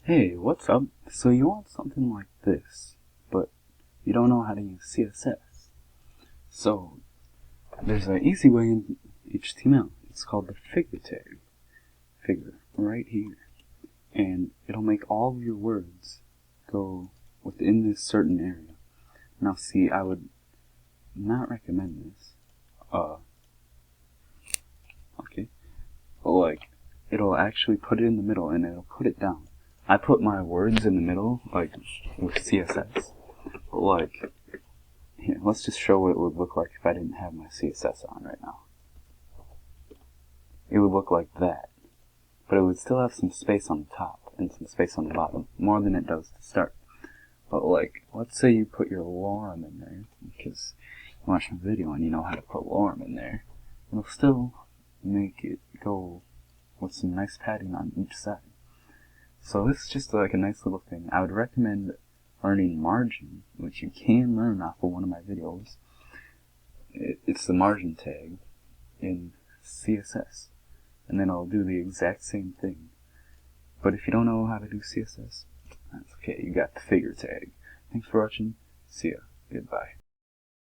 Hey, what's up? So you want something like this, but you don't know how to use CSS. So there's an easy way in HTML. It's called the figure tag. Figure, right here. And it'll make all of your words go within this certain area. Now see, I would not recommend this. Okay. But like, it'll actually put it in the middle and it'll put it down. I put my words in the middle, like, with CSS. But like, here, let's just show what it would look like if I didn't have my CSS on right now. It would look like that. But it would still have some space on the top and some space on the bottom, more than it does to start. But like, let's say you put your lorem in there, because you watch my video and you know how to put lorem in there. It'll still make it go with some nice padding on each side. So this is just like a nice little thing. I would recommend learning margin, which you can learn off of one of my videos. It's the margin tag in CSS, and then I'll do the exact same thing. But if you don't know how to do CSS, that's okay, you got the figure tag. Thanks for watching, see ya, goodbye.